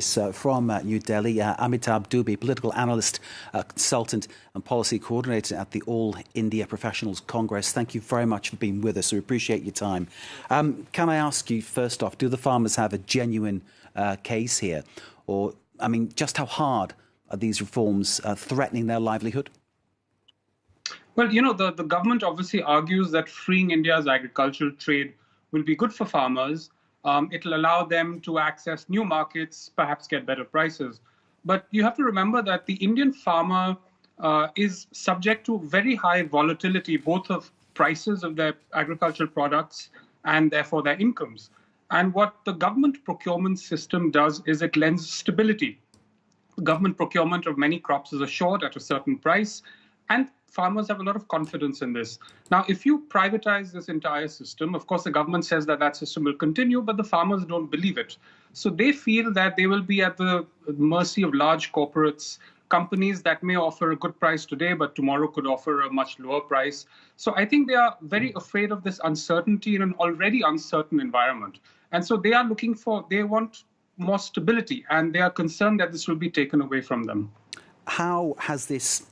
From New Delhi, Amitabh Dubey, political analyst, consultant and policy coordinator at the All India Professionals Congress. Thank you very much for being with us. We appreciate your time. Can I ask you, first off, do the farmers have a genuine case here? Or, I mean, just how hard are these reforms threatening their livelihood? Well, the government obviously argues that freeing India's agricultural trade will be good for farmers. It'll allow them to access new markets, perhaps get better prices. But you have to remember that the Indian farmer is subject to very high volatility, both of prices of their agricultural products and therefore their incomes. And what the government procurement system does is it lends stability. Government procurement of many crops is assured at a certain price, and farmers have a lot of confidence in this. Now, if you privatize this entire system, of course, the government says that that system will continue, but the farmers don't believe it. So they feel that they will be at the mercy of large corporates, companies that may offer a good price today, but tomorrow could offer a much lower price. So I think they are very afraid of this uncertainty in an already uncertain environment. And so they want more stability, and they are concerned that this will be taken away from them. How has this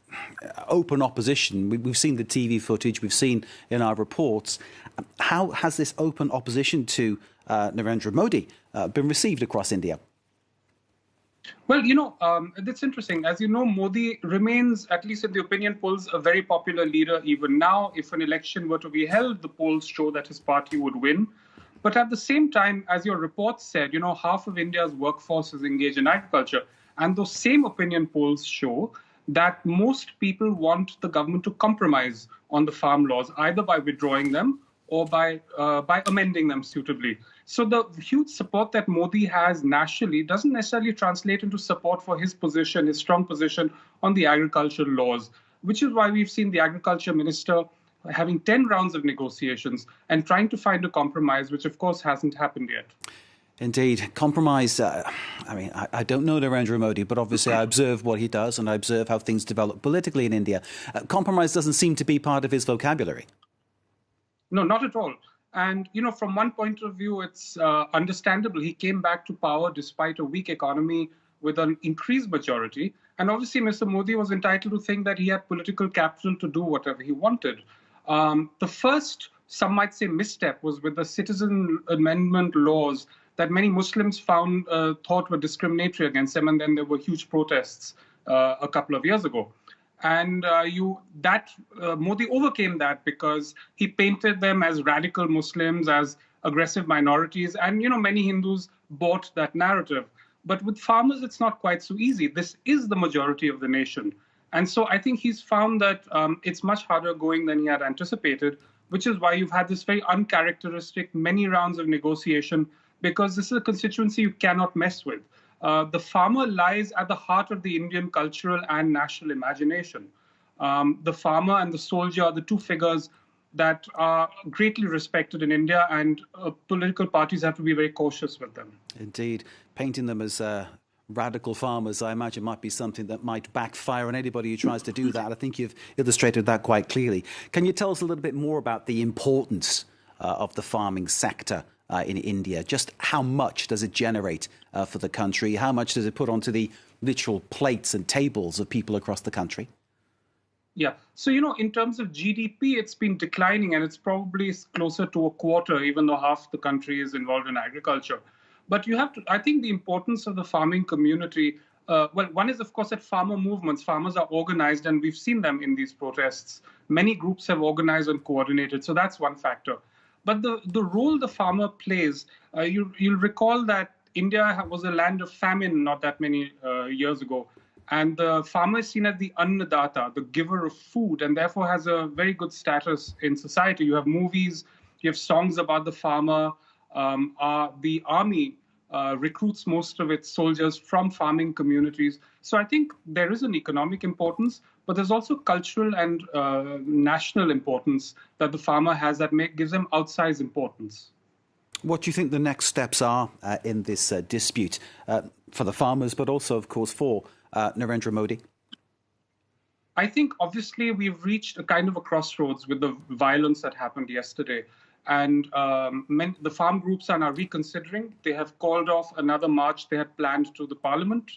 open opposition, we've seen the TV footage, we've seen in our reports, how has this open opposition to Narendra Modi been received across India? Well, that's interesting. As you know, Modi remains, at least in the opinion polls, a very popular leader even now. If an election were to be held, the polls show that his party would win. But at the same time, as your report said, half of India's workforce is engaged in agriculture. And those same opinion polls show that most people want the government to compromise on the farm laws, either by withdrawing them or by amending them suitably. So the huge support that Modi has nationally doesn't necessarily translate into support for his position, his strong position on the agricultural laws, which is why we've seen the agriculture minister having 10 rounds of negotiations and trying to find a compromise, which of course hasn't happened yet. Indeed. Compromise, I don't know Narendra Modi, but obviously I observe what he does and I observe how things develop politically in India. Compromise doesn't seem to be part of his vocabulary. No, not at all. And, from one point of view, it's understandable. He came back to power despite a weak economy with an increased majority. And obviously, Mr. Modi was entitled to think that he had political capital to do whatever he wanted. The first, some might say, misstep was with the citizen amendment laws that many Muslims thought were discriminatory against them, and then there were huge protests a couple of years ago. And Modi overcame that because he painted them as radical Muslims, as aggressive minorities, and many Hindus bought that narrative. But with farmers, it's not quite so easy. This is the majority of the nation. And so I think he's found that it's much harder going than he had anticipated, which is why you've had this very uncharacteristic many rounds of negotiation, because this is a constituency you cannot mess with. The farmer lies at the heart of the Indian cultural and national imagination. The farmer and the soldier are the two figures that are greatly respected in India, and political parties have to be very cautious with them. Indeed. Painting them as radical farmers, I imagine, might be something that might backfire on anybody who tries to do that. I think you've illustrated that quite clearly. Can you tell us a little bit more about the importance of the farming sector in India? Just how much does it generate for the country? How much does it put onto the literal plates and tables of people across the country? Yeah. So, in terms of GDP, it's been declining, and it's probably closer to a quarter, even though half the country is involved in agriculture. But I think the importance of the farming community, one is, of course, that farmer movements, farmers are organized, and we've seen them in these protests. Many groups have organized and coordinated. So that's one factor. But the role the farmer plays, you'll recall that India was a land of famine not that many years ago. And the farmer is seen as the annadata, the giver of food, and therefore has a very good status in society. You have movies, you have songs about the farmer. The army recruits most of its soldiers from farming communities. So I think there is an economic importance, but there's also cultural and national importance that the farmer has that gives them outsized importance. What do you think the next steps are in this dispute for the farmers, but also, of course, for Narendra Modi? I think, obviously, we've reached a kind of a crossroads with the violence that happened yesterday. And the farm groups are now reconsidering. They have called off another march they had planned to the parliament.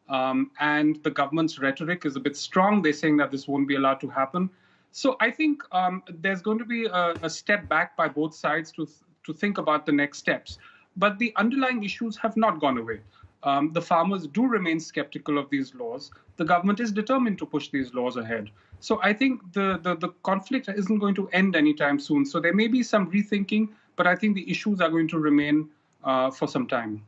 And the government's rhetoric is a bit strong. They're saying that this won't be allowed to happen. So I think there's going to be a step back by both sides to think about the next steps. But the underlying issues have not gone away. The farmers do remain skeptical of these laws. The government is determined to push these laws ahead. So I think the conflict isn't going to end anytime soon. So there may be some rethinking, but I think the issues are going to remain for some time.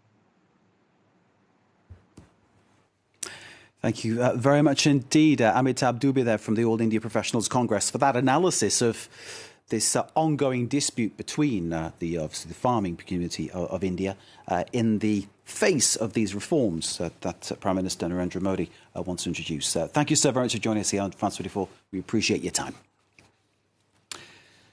Thank you very much indeed, Amitabh Dubey there from the All India Professionals Congress for that analysis of this ongoing dispute between the farming community of India in the face of these reforms that Prime Minister Narendra Modi wants to introduce. Thank you so very much for joining us here on France 24. We appreciate your time.